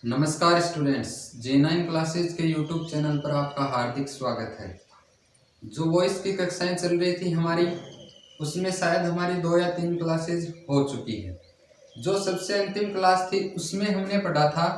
नमस्कार students, J9 classes के YouTube channel पर आपका हार्दिक स्वागत है। जो वॉइस की कक्षाएं चल रही थी हमारी, उसमें शायद हमारी 2 या 3 क्लासेज हो चुकी है। जो सबसे अंतिम क्लास थी उसमें हमने पढ़ा था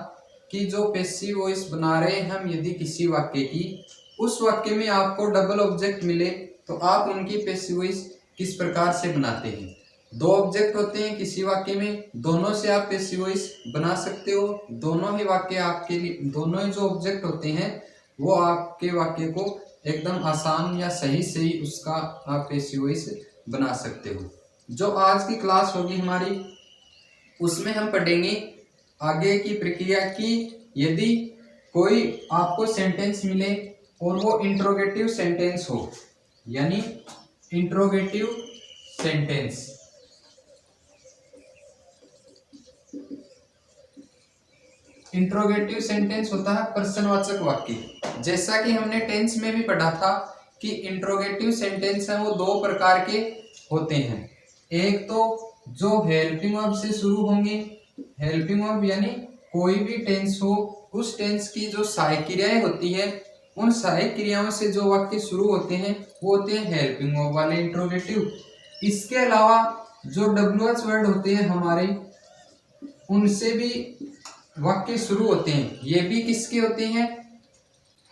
कि जो पैसिव वॉइस बना रहे हैं हम यदि किसी वाक्य की, उस वाक्य में आपको डबल ऑब्जेक्ट मिले तो आप उनकी पैसिव वॉइस किस प्रकार से बनाते हैं। 2 ऑब्जेक्ट होते हैं किसी वाक्य में, दोनों से आप पैसिव वॉइस बना सकते हो। दोनों ही वाक्य आपके लिए, दोनों ही जो ऑब्जेक्ट होते हैं वो आपके वाक्य को एकदम आसान या सही उसका आप पैसिव वॉइस बना सकते हो। जो आज की क्लास होगी हमारी, उसमें हम पढ़ेंगे आगे की प्रक्रिया की यदि कोई आपको सेंटेंस मिले और वो इंट्रोगेटिव सेंटेंस हो, यानी इंट्रोगेटिव सेंटेंस। इंट्रोगेटिव सेंटेंस होता है प्रश्नवाचक वाक्य। जैसा कि हमने टेंस में भी पढ़ा था कि इंट्रोगेटिव सेंटेंस है वो 2 प्रकार के होते हैं। एक तो जो हेल्पिंग वर्ब से शुरू होंगे, हेल्पिंग वर्ब यानी कोई भी टेंस हो, उस टेंस की जो सहायक क्रियाएं होती है, उन सहायक क्रियाओं से जो वाक्य शुरू होते हैं वो होते हैं हेल्पिंग वर्ब वाले इंट्रोगेटिव। इसके अलावा जो WH वर्ड होते हैं हमारे, उनसे भी वाक्य शुरू होते हैं, ये भी किसके होते हैं?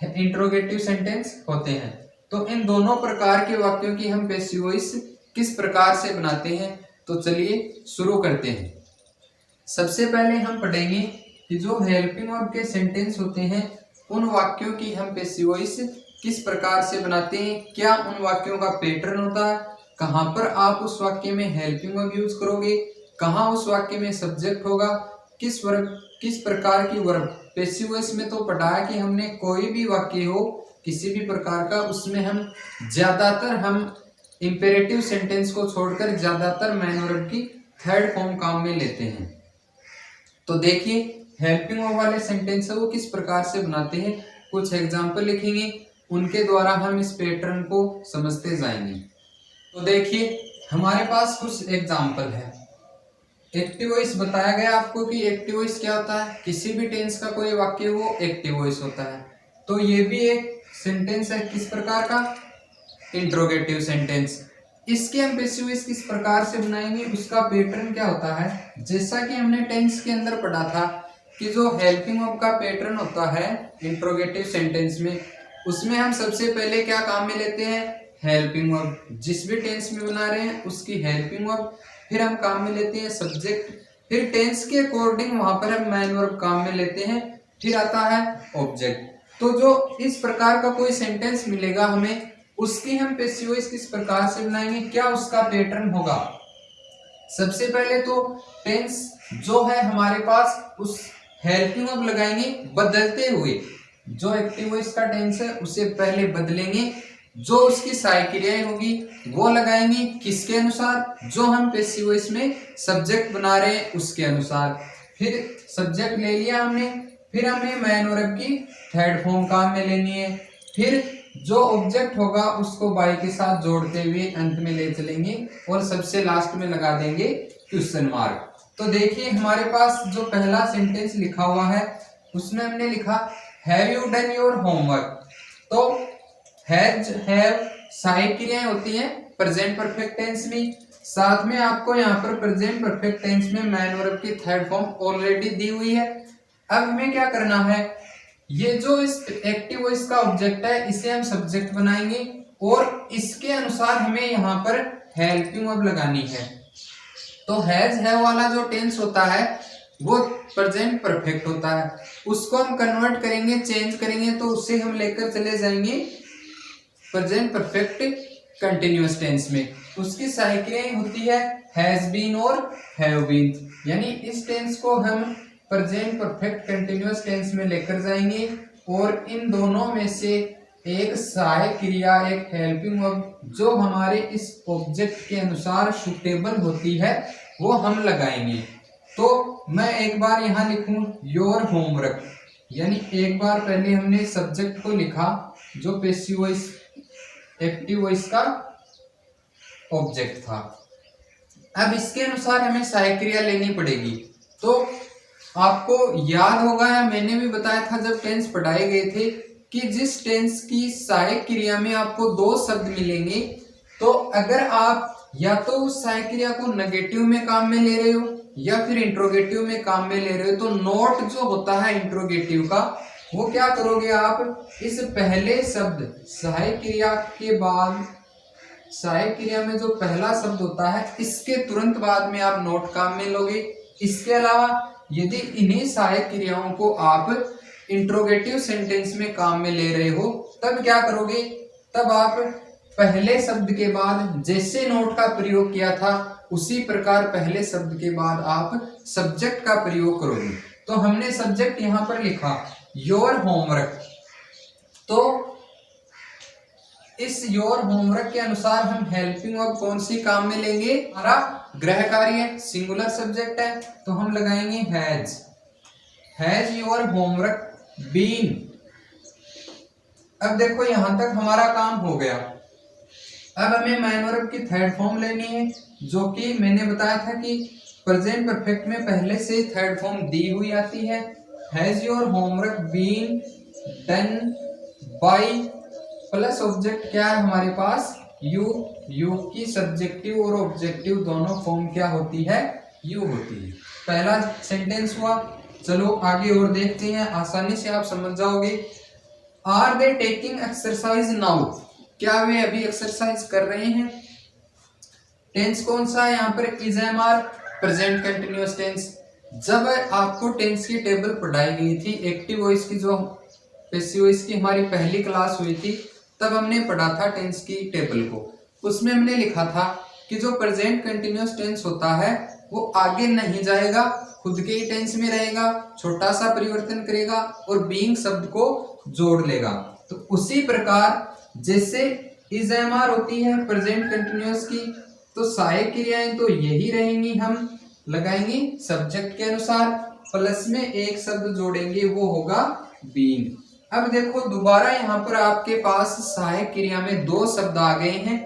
इंट्रोगेटिव सेंटेंस होते हैं। तो इन दोनों प्रकार के वाक्यों की हम पैसिव वॉइस किस प्रकार से बनाते हैं, तो चलिए शुरू करते हैं। सबसे पहले हम पढ़ेंगे कि जो हेल्पिंग वर्ब के सेंटेंस होते हैं उन वाक्यों की हम पैसिव वॉइस किस प्रकार से बनाते हैं, क्या उन वाक्यों का पैटर्न होता है, कहाँ पर आप उस वाक्य में हेल्पिंग वर्ब यूज करोगे, कहाँ उस वाक्य में सब्जेक्ट होगा, किस प्रकार की वर्ब। पैसिव वॉइस में तो पढ़ा है कि हमने कोई भी वाक्य हो किसी भी प्रकार का, उसमें हम इंपेरेटिव सेंटेंस को छोड़कर ज्यादातर मैन वर्ब की थर्ड फॉर्म काम में लेते हैं। तो देखिए हेल्पिंग वर्ब वाले सेंटेंस है वो किस प्रकार से बनाते हैं, कुछ एग्जाम्पल लिखेंगे, उनके द्वारा हम इस पैटर्न को समझते जाएंगे। तो देखिए हमारे पास कुछ एग्जाम्पल है। एक्टिव वॉइस बताया गया आपको कि एक्टिव वॉइस क्या होता है, किसी भी टेंस का कोई वाक्य वो एक्टिव वॉइस होता है। तो ये भी एक सेंटेंस है किस प्रकार का, इंट्रोगेटिव सेंटेंस। इसके हम पैसिव वॉइस किस प्रकार से बनाएंगे, उसका पैटर्न क्या होता है। जैसा कि हमने टेंस के अंदर पढ़ा था कि जो हेल्पिंग वर्ब का पैटर्न होता है इंट्रोगेटिव सेंटेंस में, उसमें हम सबसे पहले क्या काम में लेते हैं, हेल्पिंग वर्ब। जिस भी टेंस में बना रहे हैं उसकी हेल्पिंग वर्ब, फिर हम काम में लेते हैं सब्जेक्ट, फिर टेंस के अकॉर्डिंग वहां पर हम मैन वर्ब काम में लेते हैं, फिर आता है ऑब्जेक्ट। तो जो इस प्रकार का कोई सेंटेंस मिलेगा हमें, उसकी हम पैसिव वॉइस किस प्रकार से बनाएंगे, क्या उसका पैटर्न होगा। सबसे पहले तो टेंस जो है हमारे पास, उस हेल्पिंग वर्ब लगाएंगे बदलते हुए। जो एक्टिव वॉइस का टेंस है उसे पहले बदलेंगे, जो उसकी सहायक क्रियाएं होगी वो लगाएंगे किसके अनुसार, जो हम पैसिव वॉइस में सब्जेक्ट बना रहे हैं उसके अनुसार। फिर सब्जेक्ट ले लिया हमने, फिर हमें मैन वर्ब की थर्ड फॉर्म काम में लेनी है, फिर जो ऑब्जेक्ट होगा उसको बाई के साथ जोड़ते हुए अंत में ले चलेंगे और सबसे लास्ट में लगा देंगे क्वेश्चन मार्क। तो देखिए हमारे पास जो पहला सेंटेंस लिखा हुआ है उसमें हमने लिखा have you done your homework. तो हैज हैव सहायक क्रियाएं होती हैं प्रेजेंट परफेक्ट टेंस में, साथ में आपको यहाँ पर प्रेजेंट परफेक्ट टेंस में मैन वर्ब की थर्ड फॉर्म ऑलरेडी दी हुई है। अब हमें क्या करना है, ये जो इस एक्टिव वॉइस का ऑब्जेक्ट है इसे हम सब्जेक्ट बनाएंगे और इसके अनुसार हमें यहाँ पर हेल्पिंग वर्ब लगानी है। तो हैज हैव वाला जो टेंस होता है वो प्रेजेंट परफेक्ट होता है, उसको हम कन्वर्ट करेंगे, चेंज करेंगे, तो उससे हम लेकर चले जाएंगे प्रेजेंट परफेक्ट कंटिन्यूअस टेंस में। उसकी सहायक क्रियाएं होती है हैज बीन और हैव बीन, यानी इस टेंस को हम प्रेजेंट परफेक्ट कंटिन्यूअस टेंस में लेकर जाएंगे और इन दोनों में से एक सहायक क्रिया, एक हेल्पिंग वर्ब जो हमारे इस ऑब्जेक्ट के अनुसार सुटेबल होती है वो हम लगाएंगे। तो मैं एक बार यहाँ लिखूं योर होमवर्क, यानी एक बार पहले हमने सब्जेक्ट को लिखा जो पैसिव वॉइस एक्टिव वॉइस का ऑब्जेक्ट था। अब इसके अनुसार हमें सहायक क्रिया लेनी पड़ेगी। तो आपको याद होगा या मैंने भी बताया था जब टेंस पढ़ाए गए थे कि जिस टेंस की सहायक क्रिया में आपको दो शब्द मिलेंगे, तो अगर आप या तो उस सहायक क्रिया को नेगेटिव में काम में ले रहे हो या फिर इंट्रोगेटिव में काम में ले रहे हो, तो नोट जो होता है इंट्रोगेटिव का, वो क्या करोगे आप, इस पहले शब्द सहायक क्रिया के बाद, सहायक क्रिया में जो पहला शब्द होता है इसके तुरंत बाद में आप नोट काम में लोगे। इसके अलावा यदि इन्हीं सहायक क्रियाओं को आप इंट्रोगेटिव सेंटेंस में काम में ले रहे हो, तब क्या करोगे, तब आप पहले शब्द के बाद जैसे नोट का प्रयोग किया था उसी प्रकार पहले शब्द के बाद आप सब्जेक्ट का प्रयोग करोगे। तो हमने सब्जेक्ट यहां पर लिखा योर होमवर्क, तो इस योर होमवर्क के अनुसार हम हेल्पिंग वर्ब कौन सी काम में लेंगे, हमारा गृह कार्य सिंगुलर सब्जेक्ट है तो हम लगाएंगे हैज योर होमवर्क बीन। अब देखो यहां तक हमारा काम हो गया। अब हमें मैन वर्ब की थर्ड फॉर्म लेनी है, जो कि मैंने बताया था कि प्रेजेंट परफेक्ट में पहले से थर्ड फॉर्म दी हुई आती है। Has your homework been done by plus object क्या है हमारे पास, यू की सब्जेक्टिव और ऑब्जेक्टिव दोनों फॉर्म क्या होती है, यू होती है। पहला सेंटेंस हुआ। चलो आगे और देखते हैं, आसानी से आप समझ जाओगे। Are they taking exercise now, क्या वे अभी एक्सरसाइज कर रहे हैं। टेंस कौन सा है यहाँ पर, is am are present continuous tense. जब आपको टेंस की टेबल पढ़ाई गई थी, एक्टिव वॉइस की जो पैसिव वॉइस की हमारी पहली क्लास हुई थी, तब हमने पढ़ा था टेंस की टेबल को। उसमें हमने लिखा था कि जो प्रेजेंट कंटिन्यूअस टेंस होता है वो आगे नहीं जाएगा, खुद के ही टेंस में रहेगा, छोटा सा परिवर्तन करेगा और बीइंग शब्द को जोड़ लेगा। तो उसी प्रकार जैसे इज एम आर होती है प्रेजेंट कंटिन्यूअस की, तो सहायक क्रियाएं तो यही रहेंगी, हम लगाएंगे सब्जेक्ट के अनुसार, प्लस में एक शब्द जोड़ेंगे वो होगा बीइंग। अब देखो दोबारा यहाँ पर आपके पास सहायक क्रिया में दो शब्द आ गए हैं,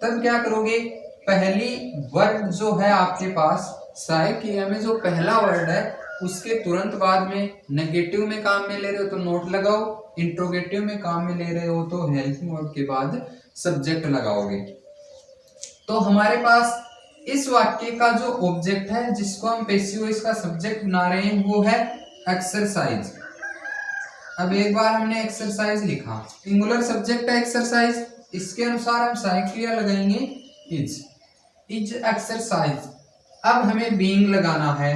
तब क्या करोगे, पहली वर्ड जो है आपके पास सहायक क्रिया में जो पहला वर्ड है उसके तुरंत बाद में नेगेटिव में काम में ले रहे हो तो नोट लगाओ, इंट्रोगेटिव में काम में ले रहे हो तो हेल्पिंग वर्ब के बाद सब्जेक्ट लगाओगे। तो हमारे पास इस वाक्य का जो ऑब्जेक्ट है जिसको हम पैसिव वॉइस का सब्जेक्ट बना रहे हैं वो है एक्सरसाइज। अब एक बार हमने एक्सरसाइज लिखा, सिंगुलर सब्जेक्ट है एक्सरसाइज, इसके अनुसार हम सहायक क्रिया लगाएंगे इज एक्सरसाइज। अब हमें बीइंग लगाना है,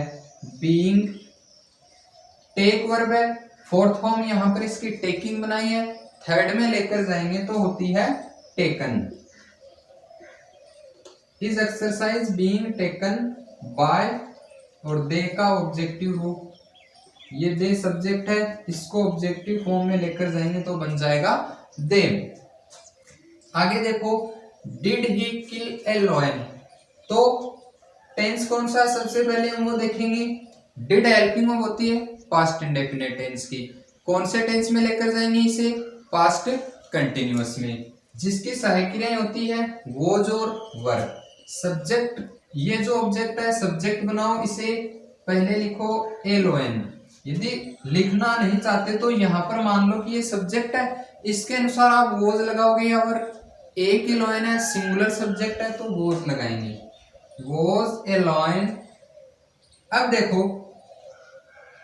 बीइंग टेक वर्ब है, फोर्थ फॉर्म यहाँ पर इसकी टेकिंग बनाई है, थर्ड में लेकर जाएंगे तो होती है taken. Is exercise being taken by, और दे का ऑब्जेक्टिव रूप, ये दे सब्जेक्ट है, इसको ऑब्जेक्टिव फॉर्म में लेकर जाएंगे तो बन जाएगा देम। आगे देखो, did he kill a lion, तो टेंस कौन सा सबसे पहले हम वो देखेंगे। डिड हेल्पिंग वर्ब होती है पास्ट इंडेफिनिट टेंस की, कौन से टेंस में लेकर जाएंगे इसे, पास्ट कंटिन्यूअस में, जिसकी सहायक क्रियाएं होती है वोज और वर। सब्जेक्ट, ये जो ऑब्जेक्ट है सब्जेक्ट बनाओ, इसे पहले लिखो ए लायन। यदि लिखना नहीं चाहते तो यहाँ पर मान लो कि ये सब्जेक्ट है, इसके अनुसार आप वोज लगाओगे, या और ए की लायन है सिंगुलर सब्जेक्ट है तो वोज लगाएंगे, वोज ए लायन। अब देखो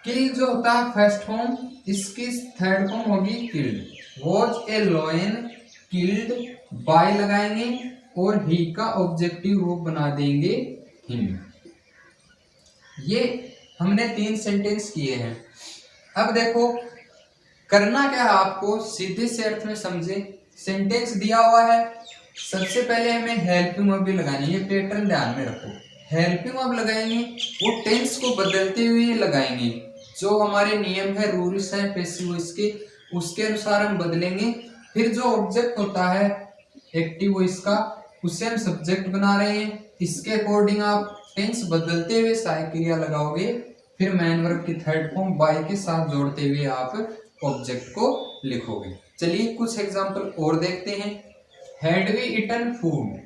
किल जो होता है फर्स्ट फॉर्म, इसकी थर्ड फॉर्म होगी killed, was a lion killed by लगाएंगे और ही का ऑब्जेक्टिव रूप बना देंगे हिम। ये हमने 3 सेंटेंस किए हैं। अब देखो करना क्या है आपको, सीधे से अर्थ में समझे। सेंटेंस दिया हुआ है, सबसे पहले हमें हेल्पिंग वर्ब भी लगानी है, ये पैटर्न ध्यान में रखो। हेल्पिंग वर्ब लगाएंगे वो टेंस को बदलते हुए लगाएंगे, जो हमारे नियम है रूल्स हैं पैसिव वॉइस के, उसके अनुसार हम बदलेंगे। फिर जो ऑब्जेक्ट होता है एक्टिव वॉइस का, उसे हम सब्जेक्ट बना रहे हैं, इसके अकॉर्डिंग आप टेंस बदलते हुए सहायक क्रिया लगाओगे। फिर मैन वर्ब की थर्ड फॉर्म बाय के साथ जोड़ते हुए आप ऑब्जेक्ट को लिखोगे। चलिए कुछ एग्जांपल और देखते हैं। हैड वी ईटन फूड,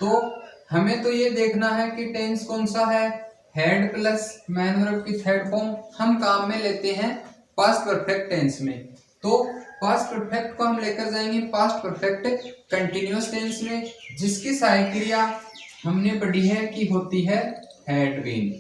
तो हमें तो ये देखना है कि टेंस कौन सा है, हैड प्लस मैन वर्ब की थर्ड फॉर्म हम काम में लेते हैं पास्ट परफेक्ट टेंस में। तो पास्ट परफेक्ट को हम लेकर जाएंगे पास्ट परफेक्ट कंटिन्यूअस टेंस में, जिसकी सहायक क्रिया हमने पढ़ी है कि होती है हैड बीन।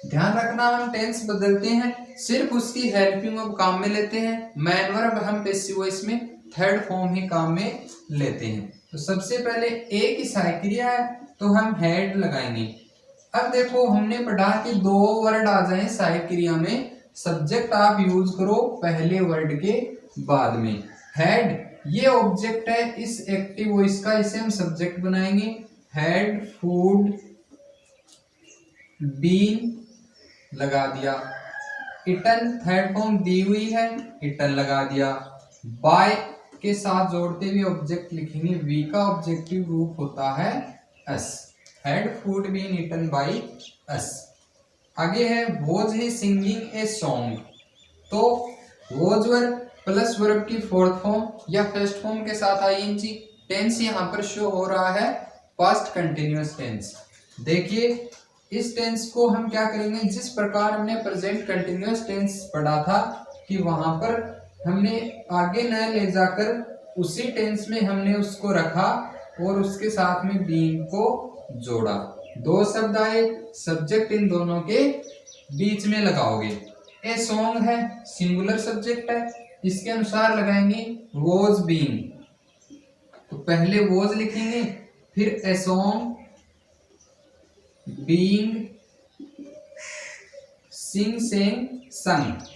ध्यान रखना, हम टेंस बदलते हैं, सिर्फ उसकी हेल्पिंग वर्ब काम में लेते हैं, मैन वर्ब हम पैसिव वॉइस में थर्ड फॉर्म ही काम में लेते हैं। तो सबसे पहले ए की सहायक क्रिया है तो हम हैड लगाएंगे। अब देखो हमने पढ़ा कि दो वर्ड आ जाए सहायक क्रिया में, सब्जेक्ट आप यूज करो पहले वर्ड के बाद में। हैड ये ऑब्जेक्ट है इस एक्टिव वॉइस का, इसे हम सब्जेक्ट बनाएंगे। हैड फूड बीन लगा दिया, इटन थर्ड फॉर्म दी हुई है, इटन लगा दिया। बाय के साथ जोड़ते हुए ऑब्जेक्ट लिखेंगे, वी का ऑब्जेक्टिव रूप होता है us. Had food been eaten by us. आगे है was he singing a song. तो वॉज वर्ब प्लस वर्ब की फोर्थ फॉर्म या फर्स्ट फॉर्म के साथ आईएनजी। टेंस यहाँ पर शो हो रहा है पास्ट कंटिन्यूअस टेंस। देखिए इस टेंस को हम क्या करेंगे, जिस प्रकार हमने प्रेजेंट कंटिन्यूअस टेंस पढ़ा था कि वहां पर हमने आगे न ले जाकर उसी टेंस में हमने उसको रखा और उसके साथ में बीइंग को जोड़ा। दो शब्द आए, सब्जेक्ट इन दोनों के बीच में लगाओगे। ए सॉन्ग है, सिंगुलर सब्जेक्ट है, इसके अनुसार लगाएंगे वॉज बीइंग। तो पहले वॉज लिखेंगे, फिर a song being Singh Seng sung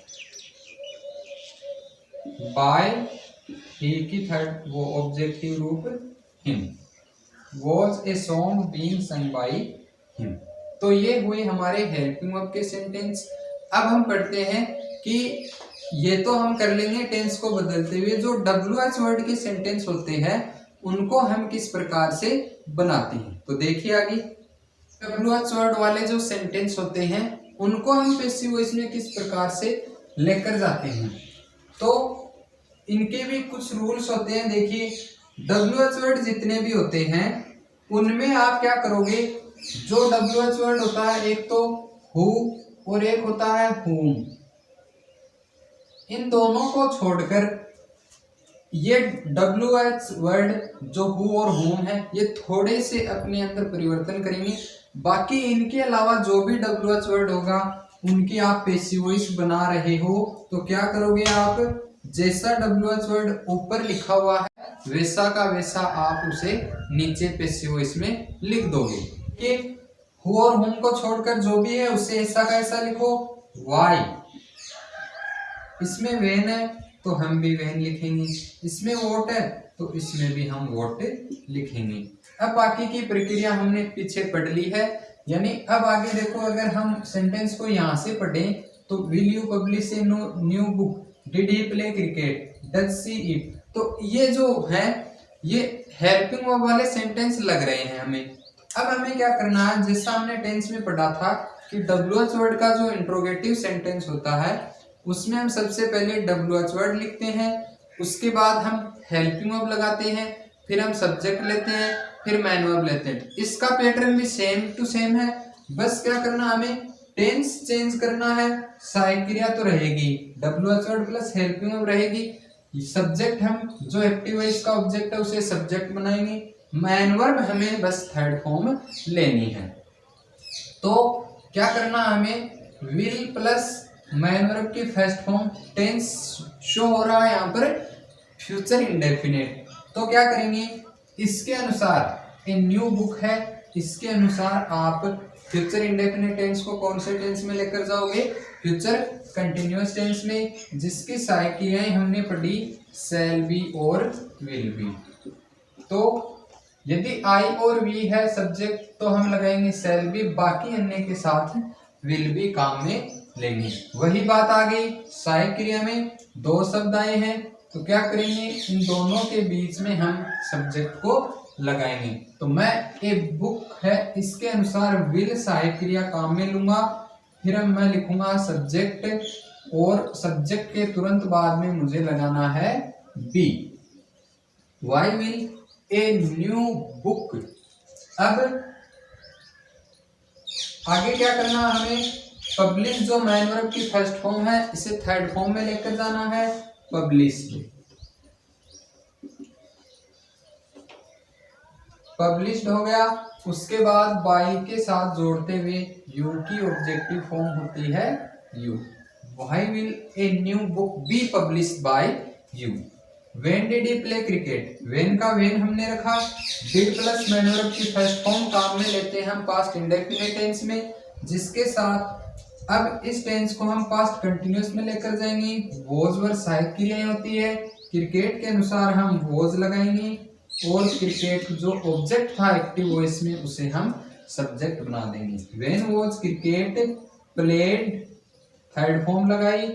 by ही की थर्ड वो ऑब्जेक्टिव रूप him. Was a song being sung by him. तो ये हुए हमारे हेल्पिंग वर्ब के सेंटेंस। अब हम पढ़ते हैं कि ये तो हम कर लेंगे टेंस को बदलते हुए, जो WH वर्ड के सेंटेंस होते हैं उनको हम किस प्रकार से बनाते हैं। तो देखिए आगे WH वर्ड वाले जो सेंटेंस होते हैं उनको हम पैसिव वॉइस में किस प्रकार से लेकर जाते हैं। तो इनके भी कुछ रूल्स होते हैं। देखिए WH वर्ड जितने भी होते हैं उनमें आप क्या करोगे, जो WH वर्ड होता है एक तो हु और एक होता है whom, इन दोनों को छोड़कर ये WH वर्ड जो हु और whom है ये थोड़े से अपने अंदर परिवर्तन करेंगे। बाकी इनके अलावा जो भी WH वर्ड होगा उनकी आप पैसिव वॉइस बना रहे हो तो क्या करोगे, आप जैसा WH वर्ड ऊपर लिखा हुआ है वैसा का वैसा आप उसे नीचे पैसिव वॉइस में लिख दोगे। कि हु और whom को छोड़कर जो भी है उसे ऐसा का ऐसा लिखो। वाई, इसमें वेन है तो हम भी वेन लिखेंगे, इसमें वोट है तो इसमें भी हम वोट लिखेंगे। अब बाकी की प्रक्रिया हमने पीछे पढ़ ली है, यानी अब आगे देखो अगर हम सेंटेंस को यहाँ से पढ़ें तो will you publish A new book, did he play cricket, does see it. तो ये जो है ये हेल्पिंग वर्ब वाले सेंटेंस लग रहे हैं हमें। अब हमें क्या करना है, जैसा हमने टेंस में पढ़ा था कि WH वर्ड का जो इंट्रोगेटिव सेंटेंस होता है उसमें हम सबसे पहले WH वर्ड लिखते हैं, उसके बाद हम हेल्पिंग वर्ब लगाते हैं, फिर हम सब्जेक्ट लेते हैं, फिर मैन वर्ब लेते हैं। इसका पैटर्न भी सेम टू सेम है, बस क्या करना हमें टेंस चेंज करना है। सहायक क्रिया तो रहेगी, WH word plus helping verb रहेगी। सब्जेक्ट हम जो एक्टिव है इसका ऑब्जेक्ट है उसे सब्जेक्ट बनाएंगे। मैन वर्ब हमें बस थर्ड फॉर्म लेनी है। तो क्या करना हमें, विल प्लस मैन वर्ब की फर्स्ट फॉर्म, टेंस शो हो रहा है यहाँ पर फ्यूचर इंडेफिनिट। तो क्या करेंगे, इसके अनुसार ए न्यू बुक है, इसके अनुसार आप फ्यूचर इंडेफिनिट टेंस को कौन से टेंस में लेकर जाओगे, फ्यूचर कंटिन्यूअस टेंस में, जिसकी सहायक क्रियाएं हमने पढ़ी शैल बी और विल बी। तो यदि आई और वी है सब्जेक्ट तो हम लगाएंगे शैल बी, बाकी अन्य के साथ विल बी काम में लेंगे। वही बात आ गई सहायक क्रिया में दो शब्द आए हैं तो क्या करेंगे, इन दोनों के बीच में हम सब्जेक्ट को लगाएंगे। तो मैं ए बुक है इसके अनुसार विल सहायक क्रिया काम में लूंगा, फिर मैं लिखूंगा सब्जेक्ट और सब्जेक्ट के तुरंत बाद में मुझे लगाना है be. Why will a new book. अब आगे क्या करना है हमें, पब्लिश जो मैन वर्ब की फर्स्ट फॉर्म है इसे थर्ड फॉर्म में लेकर जाना है, पब्लिश्ड। पब्लिश्ड हो गया। उसके बाद बाई के साथ जोड़ते हुए यू की ऑब्जेक्टिव फॉर्म होती है you. Why will a new book be published by you. When did he play cricket, when का व्हेन हमने रखा, डिड प्लस मैन वर्ब की फर्स्ट फॉर्म काम में लेते हैं हम पास्ट इंडेफिनिट टेंस में, जिसके साथ अब इस टेंस को हम पास्ट कंटिन्यूअस में लेकर जाएंगे। वॉज वर सहायक क्रियाएं होती है, क्रिकेट के अनुसार हम वॉज लगाएंगे और क्रिकेट जो ऑब्जेक्ट था एक्टिव वॉइस में उसे हम सब्जेक्ट बना देंगे। When was cricket played third form लगाई,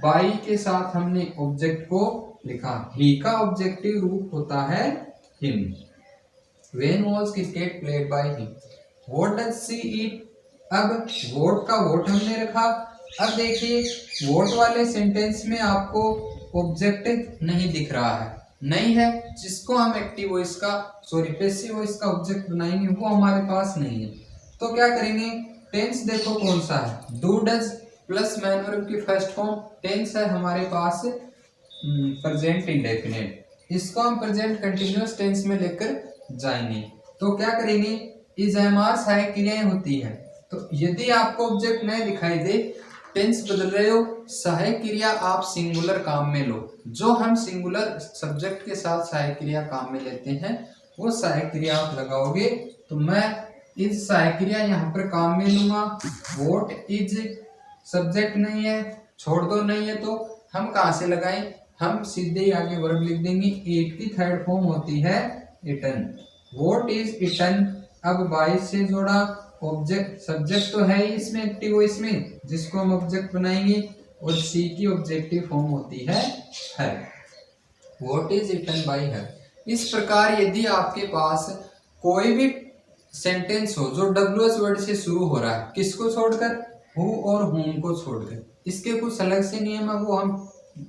बाई के साथ हमने ऑब्जेक्ट को लिखा, ही का ऑब्जेक्टिव रूप होता है him. When was cricket played by him. What does she eat, अब वोट का वोट हमने रखा। अब देखिए वोट वाले सेंटेंस में आपको ऑब्जेक्ट नहीं दिख रहा है, नहीं है, जिसको हम एक्टिव वॉइस का पैसिव वॉइस का ऑब्जेक्ट बनाएंगे वो हमारे पास नहीं है। तो क्या करेंगे, टेंस देखो कौन सा है, do does plus man verb की फर्स्ट फॉर्म टेंस है हमारे पास प्रेजेंट इंडेफिनिट, इसको हम प्रेजेंट कंटिन्यूअस टेंस में लेकर जाएंगे। तो क्या करेंगे, इज एम आर सहायक क्रियाएं होती है, तो यदि आपको ऑब्जेक्ट नहीं दिखाई दे, टेंस बदल रहे हो, सहायक क्रिया आप सिंगुलर काम में लो। जो हम सिंगुलर सब्जेक्ट के साथ सहायक क्रिया काम में लेते हैं वो सहायक क्रिया आप लगाओगे। तो मैं इस सहायक क्रिया यहाँ पर काम में लूंगा। वोट इज सब्जेक्ट नहीं है, छोड़ दो, नहीं है तो हम कहाँ से लगाएं, हम सीधे ही आगे वर्ब लिख देंगे। ईट की थर्ड फॉर्म होती है इटन। वोट इज इटन, अब बाई से जोड़ा, ऑब्जेक्ट सब्जेक्ट तो है ही इसमें एक्टिव वॉइस में जिसको हम ऑब्जेक्ट बनाएंगे, और सी की ऑब्जेक्टिव फॉर्म होती है her. What is eaten by her. इस प्रकार यदि आपके पास कोई भी सेंटेंस हो जो डब्ल्यूएस वर्ड से शुरू हो रहा है, किसको छोड़कर, हु और हुम को छोड़कर, इसके कुछ अलग से नियम है वो हम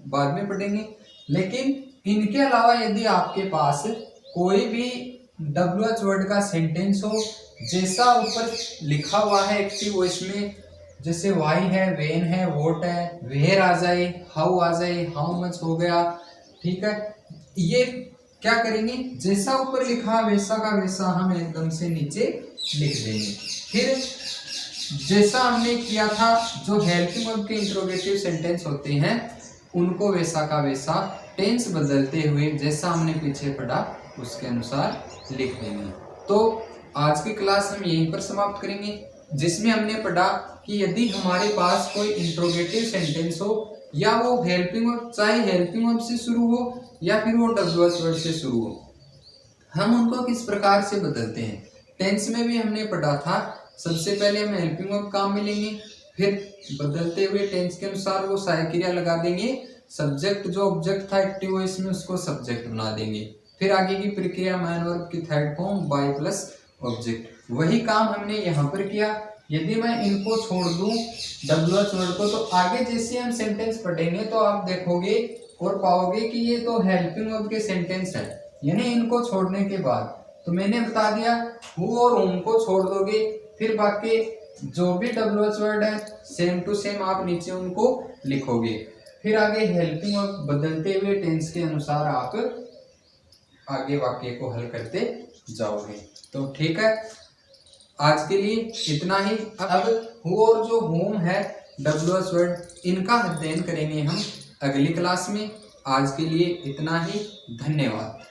बाद में पढ़ेंगे। लेकिन इनके अलावा यदि आपके पास कोई भी डब्ल्यूएच वर्ड का सेंटेंस हो जैसा ऊपर लिखा हुआ है एक्टिव वॉइस में, जैसे वाई है, वेन है, वोट है, वेयर आ जाए, हाउ आ जाए, हाउ मच हो गया, ठीक है, ये क्या करेंगे, जैसा ऊपर लिखा वैसा का वैसा हम एकदम से नीचे लिख देंगे। फिर जैसा हमने किया था जो हेल्पिंग वर्ब के इंट्रोगेटिव सेंटेंस होते हैं उनको वैसा का वैसा टेंस बदलते हुए जैसा हमने पीछे पढ़ा उसके अनुसार लिख देंगे। तो आज की क्लास हम यहीं पर समाप्त करेंगे, जिसमें हमने पढ़ा कि यदि हमारे पास कोई इंट्रोगेटिव सेंटेंस हो या वो हेल्पिंग वर्ब, चाहे हेल्पिंग वर्ब से शुरू हो या फिर वो डब्ल्यूएस वर्ड से शुरू हो, हम उनको किस प्रकार से बदलते हैं। टेंस में भी हमने पढ़ा था, सबसे पहले हम हेल्पिंग वर्ब काम में लेंगे, फिर बदलते हुए टेंस के अनुसार वो सहायक क्रिया लगा देंगे, सब्जेक्ट जो ऑब्जेक्ट था एक्टिव वॉइस में उसको सब्जेक्ट बना देंगे, फिर आगे की प्रक्रिया मैन वर्ब की third form by plus object. वही काम हमने यहाँ पर किया। यदि मैं इनको छोड़ दूं डब्ल्यूएच वर्ड को, तो आगे जैसे हम सेंटेंस पढ़ेंगे तो आप देखोगे और पाओगे कि ये तो हेल्पिंग वर्ब के सेंटेंस है, यानी इनको छोड़ने के बाद तो मैंने बता दिया हु और हुम को छोड़ दोगे, फिर बाकी जो भी डब्ल्यूएच वर्ड है सेम टू सेम आप नीचे उनको लिखोगे, फिर आगे हेल्पिंग वर्ब बदलते हुए टेंस के अनुसार आप आगे वाक्य को हल करते जाओगे। तो ठीक है, आज के लिए इतना ही। अब हु और जो होम है डब्ल्यूएस वर्ड, इनका अध्ययन करेंगे हम अगली क्लास में। आज के लिए इतना ही, धन्यवाद।